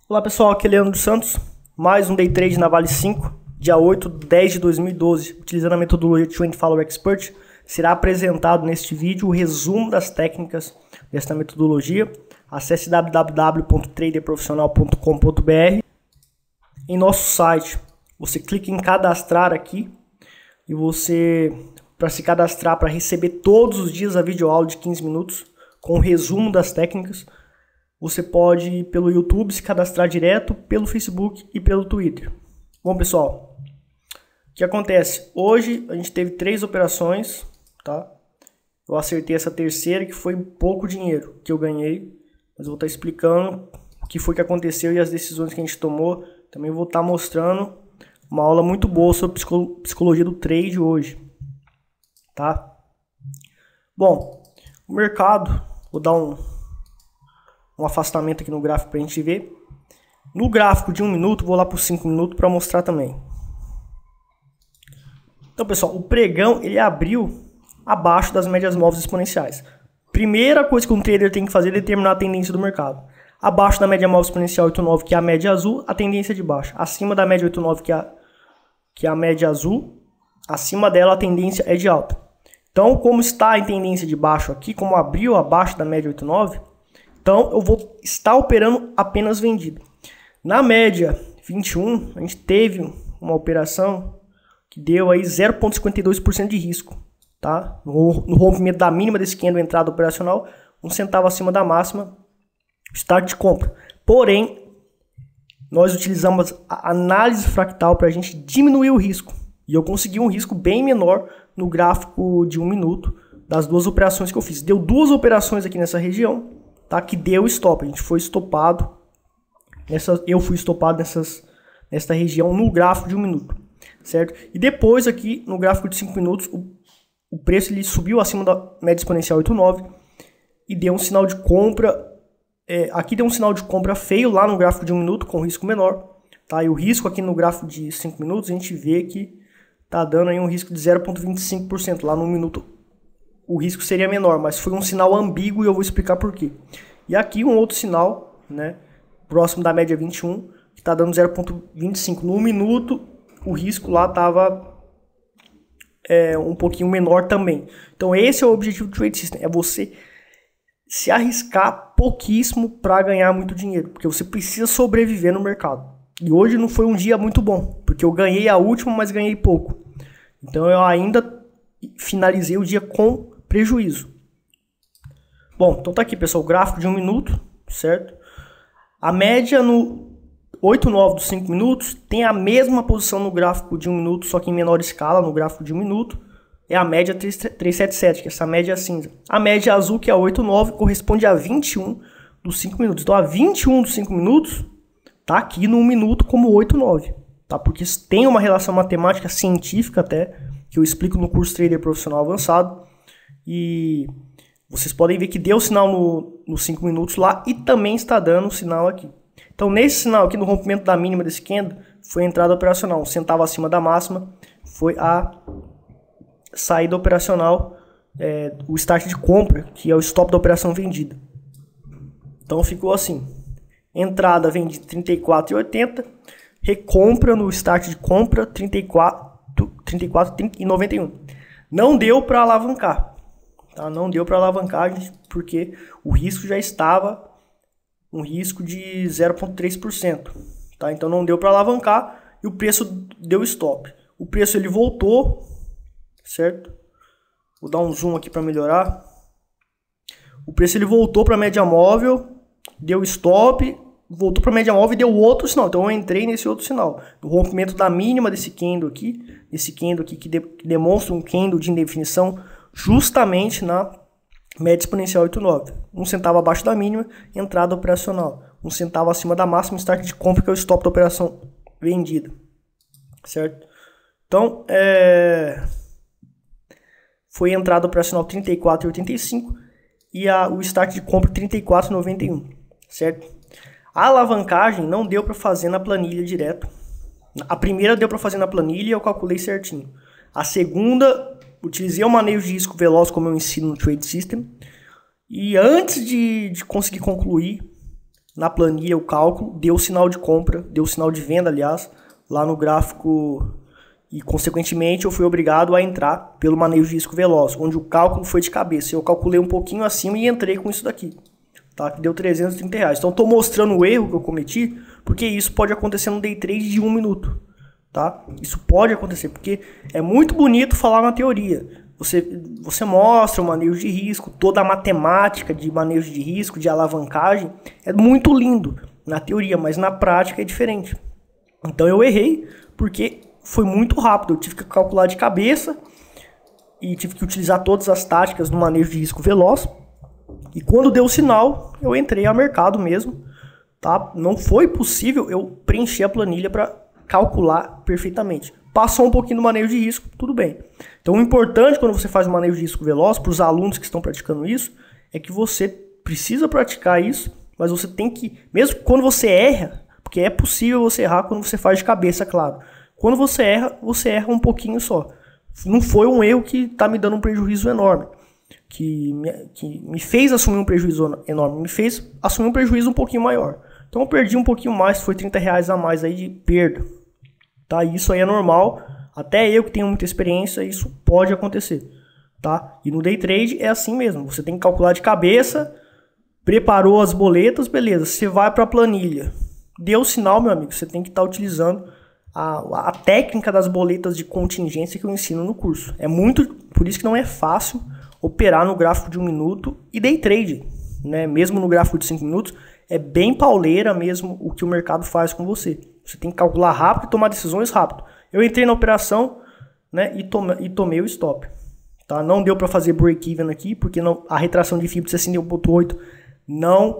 Olá pessoal, aqui é Leandro Santos, mais um Day Trade na Vale 5, dia 8/10/2012, utilizando a metodologia Trend Follower Expert. Será apresentado neste vídeo o resumo das técnicas desta metodologia. Acesse www.traderprofissional.com.br. Em nosso site, você clica em cadastrar aqui e para se cadastrar para receber todos os dias a videoaula de 15 minutos com o resumo das técnicas. Você pode ir pelo YouTube, se cadastrar direto, pelo Facebook e pelo Twitter. Bom, pessoal, o que acontece? Hoje a gente teve 3 operações, tá? Eu acertei essa terceira, que foi pouco dinheiro que eu ganhei, mas eu vou estar explicando o que foi que aconteceu e as decisões que a gente tomou. Também vou estar mostrando uma aula muito boa sobre psicologia do trade hoje, tá? Bom, o mercado, vou dar um afastamento aqui no gráfico para a gente ver. No gráfico de 1 minuto, vou lá para os 5 minutos para mostrar também. Então, pessoal, o pregão ele abriu abaixo das médias móveis exponenciais. Primeira coisa que um trader tem que fazer é determinar a tendência do mercado. Abaixo da média móvel exponencial 8,9, que é a média azul, a tendência é de baixa. Acima da média 8,9, que é a média azul, acima dela a tendência é de alta. Então, como está em tendência de baixo aqui, como abriu abaixo da média 8,9, então eu vou estar operando apenas vendido. Na média 21, a gente teve uma operação que deu aí 0,52% de risco, tá? No rompimento da mínima desse candle, entrada operacional, 1 centavo acima da máxima, start de compra. Porém, nós utilizamos a análise fractal para a gente diminuir o risco. E eu consegui um risco bem menor no gráfico de 1 minuto das 2 operações que eu fiz. Deu 2 operações aqui nessa região, tá, que deu stop. A gente foi estopado, eu fui estopado nesta região no gráfico de 1 minuto, certo? E depois aqui no gráfico de 5 minutos, o preço ele subiu acima da média exponencial 8,9 e deu um sinal de compra. Aqui deu um sinal de compra feio lá no gráfico de 1 minuto com risco menor, tá? E o risco aqui no gráfico de 5 minutos a gente vê que tá dando aí um risco de 0,25%. Lá no 1 minuto o risco seria menor, mas foi um sinal ambíguo e eu vou explicar por quê. E aqui um outro sinal, né, próximo da média 21, que está dando 0,25. No 1 minuto, o risco lá estava um pouquinho menor também. Então esse é o objetivo do Trade System, é você se arriscar pouquíssimo para ganhar muito dinheiro, porque você precisa sobreviver no mercado. E hoje não foi um dia muito bom, porque eu ganhei a última, mas ganhei pouco. Então eu ainda finalizei o dia com prejuízo. Bom, então tá aqui, pessoal, o gráfico de 1 minuto, certo? A média no 8,9 dos 5 minutos tem a mesma posição no gráfico de 1 minuto, só que em menor escala, no gráfico de 1 minuto, é a média 377, que é essa média cinza. A média azul, que é a 8,9, corresponde a 21 dos 5 minutos. Então a 21 dos 5 minutos tá aqui no 1 minuto como 8,9, tá? Porque tem uma relação matemática científica até, que eu explico no curso Trader Profissional Avançado. E vocês podem ver que deu sinal nos 5 minutos lá e também está dando sinal aqui. Então nesse sinal aqui, no rompimento da mínima desse candle, foi a entrada operacional. 1 centavo acima da máxima foi a saída operacional, o start de compra, que é o stop da operação vendida. Então ficou assim. Entrada vendida 34,80, recompra no start de compra 34,91. Não deu para alavancar, tá? Não deu para alavancar porque o risco já estava um risco de 0,3%, tá? Então não deu para alavancar e o preço deu stop. O preço ele voltou, certo? Vou dar um zoom aqui para melhorar. O preço ele voltou para a média móvel, deu stop, voltou para a média móvel e deu outro sinal. Então eu entrei nesse outro sinal, do rompimento da mínima desse candle aqui, que demonstra um candle de indefinição justamente na média exponencial 8,9. 1 centavo abaixo da mínima, entrada operacional. 1 centavo acima da máxima, start de compra, que é o stop da operação vendida, certo? Então foi a entrada operacional 34,85 e o start de compra 34,91, certo? A alavancagem não deu para fazer na planilha direto. A primeira deu para fazer na planilha e eu calculei certinho. A segunda, utilizei o manejo de risco veloz como eu ensino no Trade System. E antes de conseguir concluir na planilha o cálculo, deu sinal de compra, deu sinal de venda, aliás, lá no gráfico, e consequentemente eu fui obrigado a entrar pelo manejo de risco veloz, onde o cálculo foi de cabeça. Eu calculei um pouquinho acima e entrei com isso daqui, tá? Que deu R$330. Então estou mostrando o erro que eu cometi, porque isso pode acontecer no day trade de 1 minuto, tá? Isso pode acontecer, porque é muito bonito falar na teoria. Você mostra o manejo de risco, toda a matemática de manejo de risco, de alavancagem, é muito lindo na teoria, mas na prática é diferente. Então eu errei, porque foi muito rápido, eu tive que calcular de cabeça e tive que utilizar todas as táticas no manejo de risco veloz. E quando deu o sinal, eu entrei ao mercado mesmo, tá? Não foi possível eu preencher a planilha para calcular perfeitamente. Passou um pouquinho do manejo de risco, tudo bem. Então o importante quando você faz o manejo de risco veloz, para os alunos que estão praticando isso, é que você precisa praticar isso, mas você tem que, mesmo quando você erra, porque é possível você errar quando você faz de cabeça, claro. Quando você erra um pouquinho só. Não foi um erro que está me dando um prejuízo enorme, que me fez assumir um prejuízo enorme, me fez assumir um prejuízo um pouquinho maior. Então eu perdi um pouquinho mais, foi R$30 a mais aí de perda. Tá? Isso aí é normal, até eu que tenho muita experiência, isso pode acontecer. Tá? E no day trade é assim mesmo, você tem que calcular de cabeça, preparou as boletas, beleza, você vai para a planilha. Deu sinal, meu amigo, você tem que estar utilizando a técnica das boletas de contingência que eu ensino no curso. É muito, por isso que não é fácil operar no gráfico de 1 minuto e day trade, né? Mesmo no gráfico de 5 minutos, é bem pauleira mesmo o que o mercado faz com você. Você tem que calcular rápido e tomar decisões rápido. Eu entrei na operação, né, e tomei o stop. Tá? Não deu para fazer break-even aqui, porque a retração de FIB de 61,8 não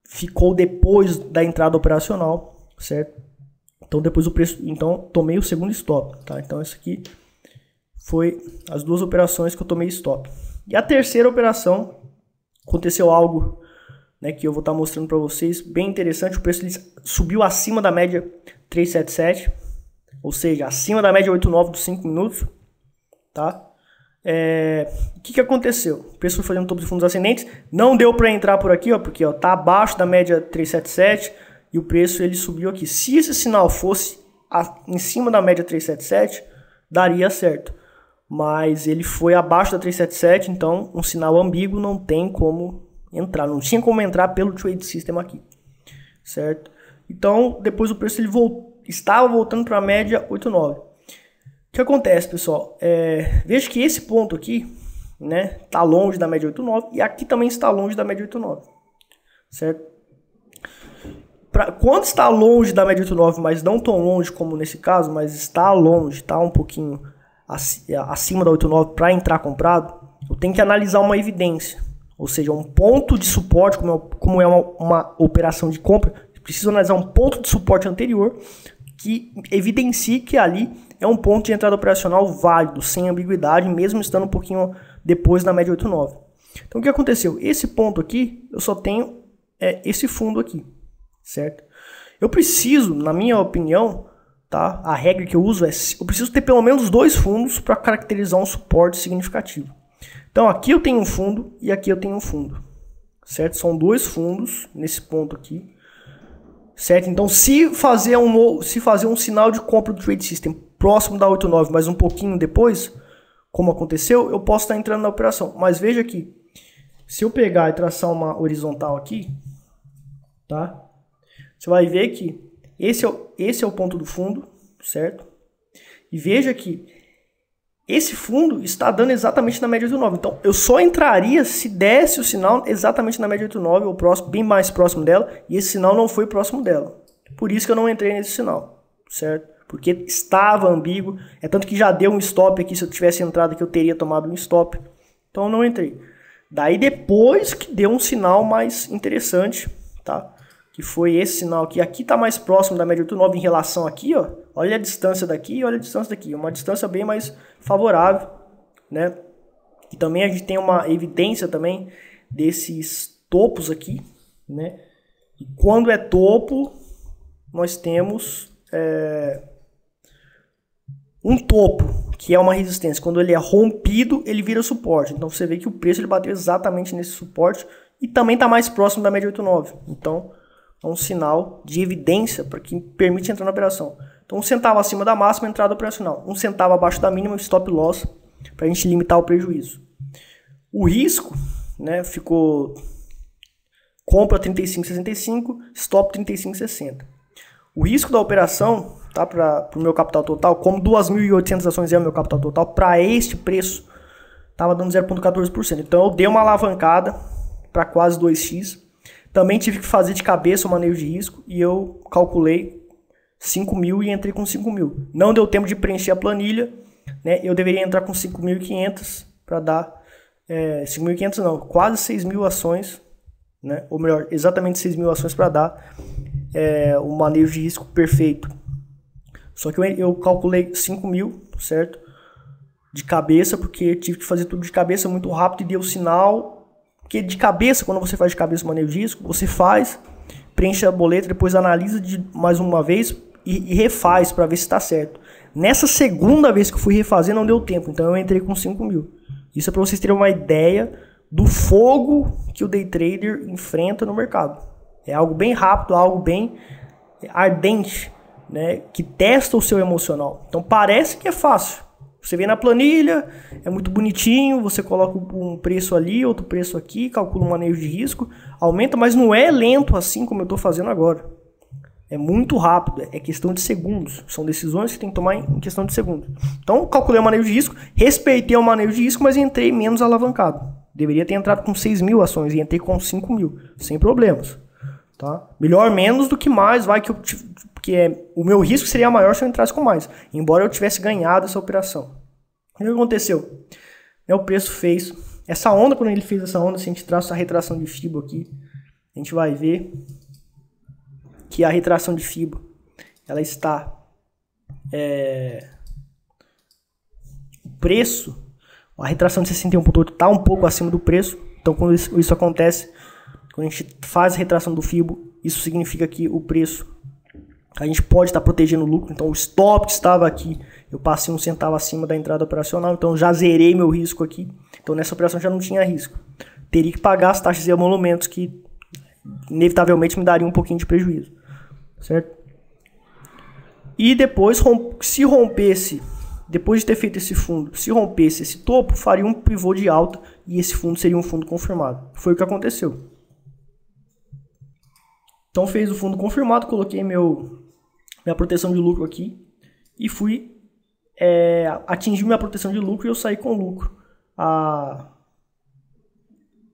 ficou depois da entrada operacional, certo? Então depois o preço, então tomei o segundo stop, tá? Então essa aqui foi as duas operações que eu tomei stop. E a terceira operação aconteceu algo, né, que eu vou estar mostrando para vocês, bem interessante. O preço ele subiu acima da média 377, ou seja, acima da média 89 dos 5 minutos, tá? O que aconteceu? O preço foi fazendo topo de fundos ascendentes, não deu para entrar por aqui, ó, porque ó, tá abaixo da média 377 e o preço ele subiu aqui. Se esse sinal fosse em cima da média 377, daria certo. Mas ele foi abaixo da 377, então um sinal ambíguo não tem como entrar. Não tinha como entrar pelo Trade System aqui, certo? Então depois o preço ele estava voltando para a média 89. O que acontece, pessoal? Veja que esse ponto aqui, né, está longe da média 89 e aqui também está longe da média 89, certo? Quando está longe da média 89, mas não tão longe como nesse caso, mas está longe, está um pouquinho acima da 89 para entrar comprado, eu tenho que analisar uma evidência, ou seja, um ponto de suporte, como é uma operação de compra, eu preciso analisar um ponto de suporte anterior que evidencie que ali é um ponto de entrada operacional válido, sem ambiguidade, mesmo estando um pouquinho depois da média 89. Então o que aconteceu? Esse ponto aqui, eu só tenho esse fundo aqui, certo? Eu preciso, na minha opinião, tá? A regra que eu uso eu preciso ter pelo menos 2 fundos para caracterizar um suporte significativo. Então aqui eu tenho um fundo e aqui eu tenho um fundo, certo? São 2 fundos nesse ponto aqui, certo? Então se fazer um sinal de compra do Trade System próximo da 89, mas um pouquinho depois, como aconteceu, eu posso estar entrando na operação. Mas veja aqui, se eu pegar e traçar uma horizontal aqui, tá? Você vai ver que esse é o ponto do fundo, certo? E veja que esse fundo está dando exatamente na média 89. Então, eu só entraria se desse o sinal exatamente na média 89, ou próximo, bem mais próximo dela, e esse sinal não foi próximo dela. Por isso que eu não entrei nesse sinal, certo? Porque estava ambíguo, tanto que já deu um stop aqui, se eu tivesse entrado aqui eu teria tomado um stop. Então eu não entrei. Daí depois que deu um sinal mais interessante, tá? Que foi esse sinal aqui. Aqui está mais próximo da média 89 em relação aqui, ó. Olha a distância daqui e olha a distância daqui. Uma distância bem mais favorável, né? E também a gente tem uma evidência também desses topos aqui, né? E quando é topo, nós temos um topo, que é uma resistência. Quando ele é rompido, ele vira suporte. Então você vê que o preço ele bateu exatamente nesse suporte e também está mais próximo da média 89. Então é um sinal de evidência para que permite entrar na operação. Então, 1 centavo acima da máxima, entrada operacional. 1 centavo abaixo da mínima, stop loss, para a gente limitar o prejuízo. O risco, né, ficou compra 35,65, stop 35,60. O risco da operação, tá, para o meu capital total, como 2.800 ações é o meu capital total, para este preço, estava dando 0,14%. Então, eu dei uma alavancada para quase 2x. Também tive que fazer de cabeça o manejo de risco e eu calculei 5.000 e entrei com 5.000. Não deu tempo de preencher a planilha, né? Eu deveria entrar com 5.500 para dar 5.500 não, quase 6.000 ações, né? Ou melhor, exatamente 6.000 ações para dar o manejo de risco perfeito. Só que eu calculei 5.000, certo? De cabeça, porque tive que fazer tudo de cabeça muito rápido e deu sinal. Porque de cabeça, quando você faz de cabeça o manejo de risco, você faz, preenche a boleta, depois analisa mais uma vez e refaz para ver se está certo. Nessa segunda vez que eu fui refazer, não deu tempo, então eu entrei com 5.000. Isso é para vocês terem uma ideia do fogo que o day trader enfrenta no mercado. É algo bem rápido, algo bem ardente, né, que testa o seu emocional. Então parece que é fácil. Você vê na planilha, é muito bonitinho, você coloca um preço ali, outro preço aqui, calcula um manejo de risco, aumenta, mas não é lento assim como eu estou fazendo agora. É muito rápido, é questão de segundos. São decisões que tem que tomar em questão de segundos. Então, calculei o manejo de risco, respeitei o manejo de risco, mas entrei menos alavancado. Deveria ter entrado com 6.000 ações e entrei com 5.000, sem problemas. Tá? Melhor menos do que mais, vai que o meu risco seria maior se eu entrasse com mais, embora eu tivesse ganhado essa operação. O que aconteceu? O preço fez essa onda, quando ele fez essa onda, se a gente traça a retração de FIBO aqui, a gente vai ver que a retração de FIBO ela está o preço, a retração de 61,8 está um pouco acima do preço. Então quando isso acontece, quando a gente faz a retração do FIBO, isso significa que o preço, a gente pode estar protegendo o lucro. Então o stop que estava aqui, eu passei 1 centavo acima da entrada operacional, então já zerei meu risco aqui. Então nessa operação já não tinha risco. Teria que pagar as taxas e emolumentos que inevitavelmente me dariam um pouquinho de prejuízo, certo? E depois, se rompesse, depois de ter feito esse fundo, se rompesse esse topo, faria um pivô de alta e esse fundo seria um fundo confirmado. Foi o que aconteceu. Então fez o fundo confirmado, coloquei minha proteção de lucro aqui e fui atingir minha proteção de lucro e eu saí com lucro a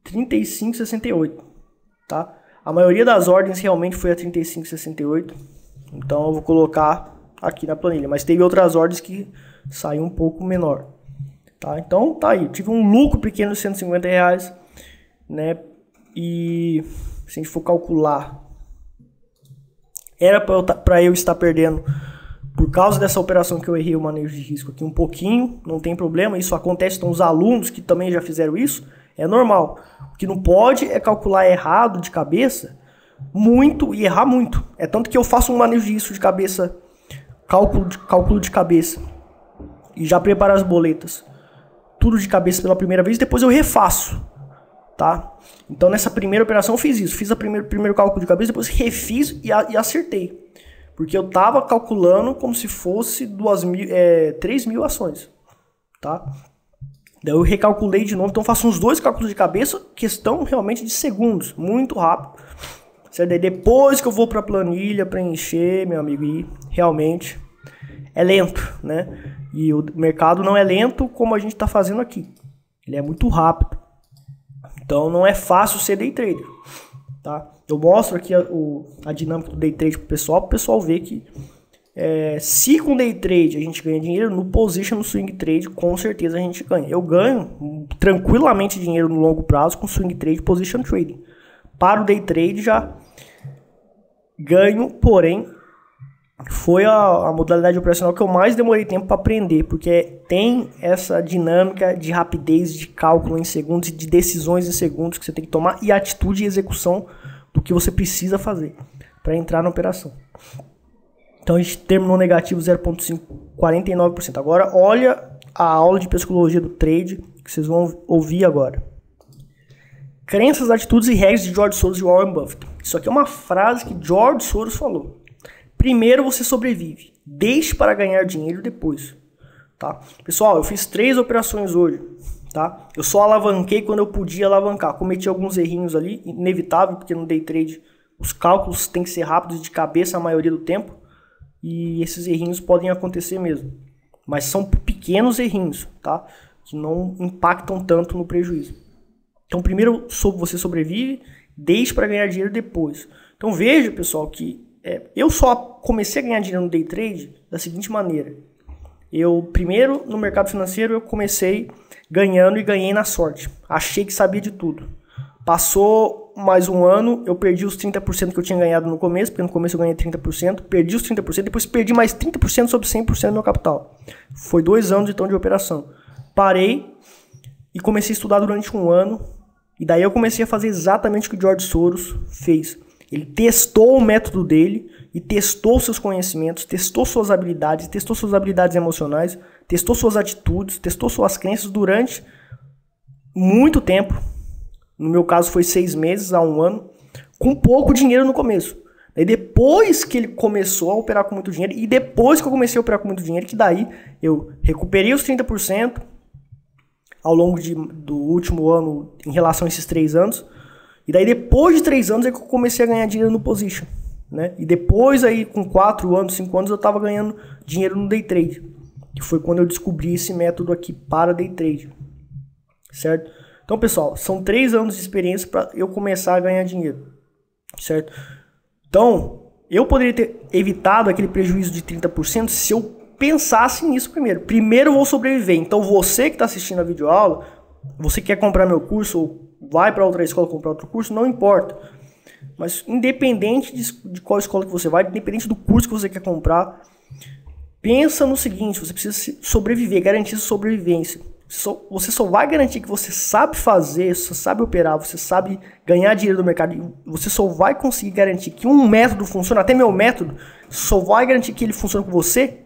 35,68, tá? A maioria das ordens realmente foi a 35,68, então eu vou colocar aqui na planilha, mas teve outras ordens que saiu um pouco menor, tá? Então tá aí, eu tive um lucro pequeno de R$150, né? E se a gente for calcular, era para eu estar perdendo, por causa dessa operação que eu errei o manejo de risco aqui um pouquinho, não tem problema, isso acontece com os alunos que também já fizeram isso, é normal. O que não pode é calcular errado de cabeça muito e errar muito. É tanto que eu faço um manejo de risco de cabeça, cálculo de cabeça, e já preparo as boletas, tudo de cabeça pela primeira vez, depois eu refaço, tá? Então nessa primeira operação eu fiz isso, fiz o primeiro cálculo de cabeça, depois refiz e acertei. Porque eu estava calculando como se fosse 3.000 ações, tá? Daí eu recalculei de novo, então faço uns 2 cálculos de cabeça, questão realmente de segundos, muito rápido. Certo? Daí depois que eu vou para a planilha preencher, meu amigo, e realmente é lento, né? E o mercado não é lento como a gente está fazendo aqui, ele é muito rápido. Então não é fácil ser day trader, tá? Eu mostro aqui a dinâmica do day trade para o pessoal ver que se com day trade a gente ganha dinheiro, no position, no swing trade, com certeza a gente ganha. Eu ganho tranquilamente dinheiro no longo prazo com swing trade e position trading. Para o day trade já ganho, porém foi a modalidade operacional que eu mais demorei tempo para aprender, porque tem essa dinâmica de rapidez de cálculo em segundos e de decisões em segundos que você tem que tomar e atitude e execução do que você precisa fazer para entrar na operação. Então a gente terminou negativo 0,49%. Agora olha a aula de psicologia do trade que vocês vão ouvir agora. Crenças, atitudes e regras de George Soros e Warren Buffett. Isso aqui é uma frase que George Soros falou. Primeiro você sobrevive, deixe para ganhar dinheiro depois. Tá? Pessoal, eu fiz 3 operações hoje. Tá? Eu só alavanquei quando eu podia alavancar. Cometi alguns errinhos ali, inevitável, porque no day trade os cálculos têm que ser rápidos de cabeça a maioria do tempo. E esses errinhos podem acontecer mesmo. Mas são pequenos errinhos, tá? Que não impactam tanto no prejuízo. Então primeiro você sobrevive, deixe para ganhar dinheiro depois. Então veja, pessoal, que eu só comecei a ganhar dinheiro no day trade da seguinte maneira. Primeiro, no mercado financeiro, eu comecei ganhando e ganhei na sorte. Achei que sabia de tudo. Passou mais um ano, eu perdi os 30% que eu tinha ganhado no começo, porque no começo eu ganhei 30%, perdi os 30%, depois perdi mais 30% sobre 100% do meu capital. Foi 2 anos então de operação. Parei e comecei a estudar durante um ano, e daí eu comecei a fazer exatamente o que o George Soros fez. Ele testou o método dele e testou seus conhecimentos, testou suas habilidades emocionais, testou suas atitudes, testou suas crenças durante muito tempo. No meu caso foi 6 meses a 1 ano, com pouco dinheiro no começo. Daí depois que ele começou a operar com muito dinheiro, e depois que eu comecei a operar com muito dinheiro, que daí eu recuperei os 30% ao longo do último ano em relação a esses 3 anos. E daí depois de 3 anos é que eu comecei a ganhar dinheiro no position, né? E depois aí com 4 anos, 5 anos eu estava ganhando dinheiro no day trade, que foi quando eu descobri esse método aqui para day trade, certo? Então pessoal, são 3 anos de experiência para eu começar a ganhar dinheiro, certo? Então eu poderia ter evitado aquele prejuízo de 30% se eu pensasse nisso primeiro. Primeiro eu vou sobreviver. Então você que está assistindo a videoaula, você quer comprar meu curso ou vai para outra escola comprar outro curso, não importa. Mas independente de qual escola que você vai, independente do curso que você quer comprar, pensa no seguinte: você precisa sobreviver, garantir sua sobrevivência. Você só vai garantir que você sabe fazer, você sabe operar, você sabe ganhar dinheiro do mercado, e você só vai conseguir garantir que um método funciona, até meu método, só vai garantir que ele funciona com você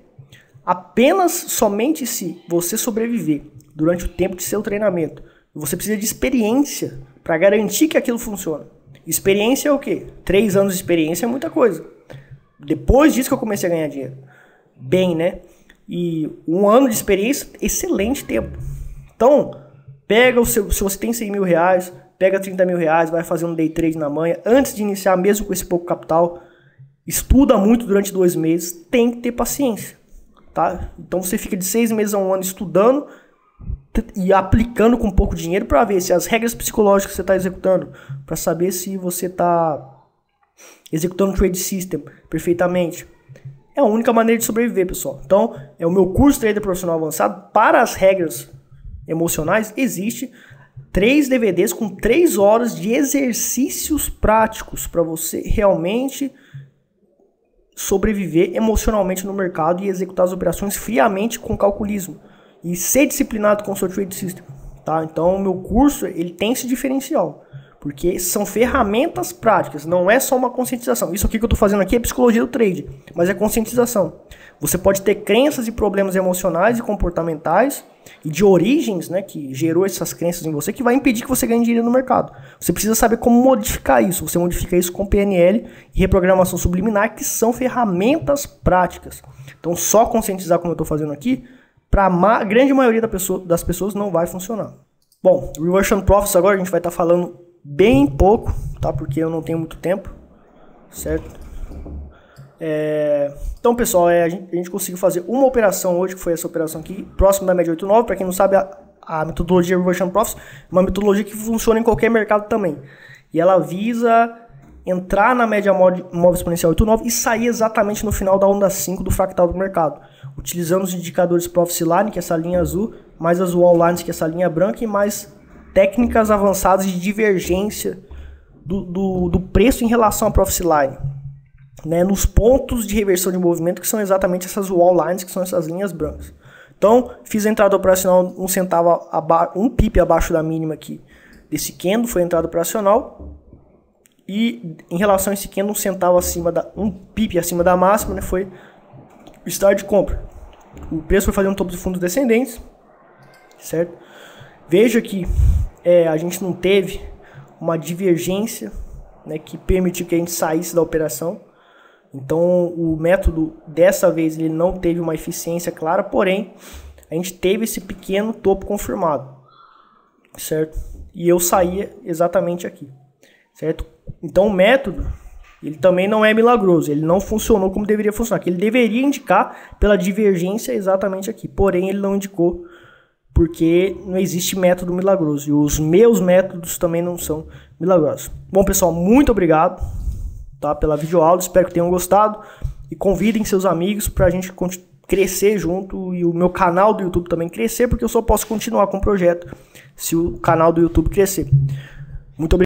apenas somente se você sobreviver durante o tempo de seu treinamento. Você precisa de experiência para garantir que aquilo funciona. Experiência é o quê? 3 anos de experiência é muita coisa. Depois disso que eu comecei a ganhar dinheiro. Bem, né? E 1 ano de experiência, excelente tempo. Então, se você tem 100 mil reais, pega 30 mil reais, vai fazer um day trade na manhã. Antes de iniciar, mesmo com esse pouco capital, estuda muito durante 2 meses, tem que ter paciência. Tá? Então você fica de 6 meses a 1 ano estudando e aplicando com pouco dinheiro para ver se as regras psicológicas que você está executando, para saber se você está executando o trade system perfeitamente. É a única maneira de sobreviver, pessoal. Então, o meu curso Trader Profissional Avançado. Para as regras emocionais, existe 3 DVDs com 3 horas de exercícios práticos para você realmente sobreviver emocionalmente no mercado e executar as operações friamente com calculismo. E ser disciplinado com o seu trade system, tá? Então o meu curso ele tem esse diferencial, porque são ferramentas práticas, não é só uma conscientização. Isso aqui que eu estou fazendo aqui é psicologia do trade, mas é conscientização. Você pode ter crenças e problemas emocionais e comportamentais e de origens, né, que gerou essas crenças em você, que vai impedir que você ganhe dinheiro no mercado. Você precisa saber como modificar isso. Você modifica isso com PNL e reprogramação subliminar, que são ferramentas práticas. Então só conscientizar como eu estou fazendo aqui, para a grande maioria das pessoas não vai funcionar. Bom, Reversion Profits agora a gente vai estar falando bem pouco, tá? Porque eu não tenho muito tempo, certo? Então, pessoal, a gente conseguiu fazer uma operação hoje, que foi essa operação aqui, próximo da média 8,9. Para quem não sabe, a metodologia Reversion Profits é uma metodologia que funciona em qualquer mercado também. E ela visa entrar na média móvel exponencial 8,9 e sair exatamente no final da onda 5 do fractal do mercado, utilizando os indicadores Profit Line, que é essa linha azul, mais as Wall Lines, que é essa linha branca, e mais técnicas avançadas de divergência do preço em relação à Profit Line, né, nos pontos de reversão de movimento, que são exatamente essas Wall Lines, que são essas linhas brancas. Então, fiz a entrada operacional 1 centavo, 1 pip abaixo da mínima aqui desse candle, foi a entrada operacional. E em relação a esse candle, 1 centavo acima 1 pip acima da máxima, né, foi o start de compra. O preço foi fazer um topo de fundos descendentes, certo? Veja que a gente não teve uma divergência né, que permitiu que a gente saísse da operação. Então o método dessa vez ele não teve uma eficiência clara, porém a gente teve esse pequeno topo confirmado, certo? E eu saía exatamente aqui, certo? Então o método ele também não é milagroso, ele não funcionou como deveria funcionar, que ele deveria indicar pela divergência exatamente aqui, porém ele não indicou porque não existe método milagroso e os meus métodos também não são milagrosos. Bom pessoal, muito obrigado, tá, pela videoaula, espero que tenham gostado e convidem seus amigos para a gente crescer junto e o meu canal do YouTube também crescer, porque eu só posso continuar com o projeto se o canal do YouTube crescer. Muito obrigado.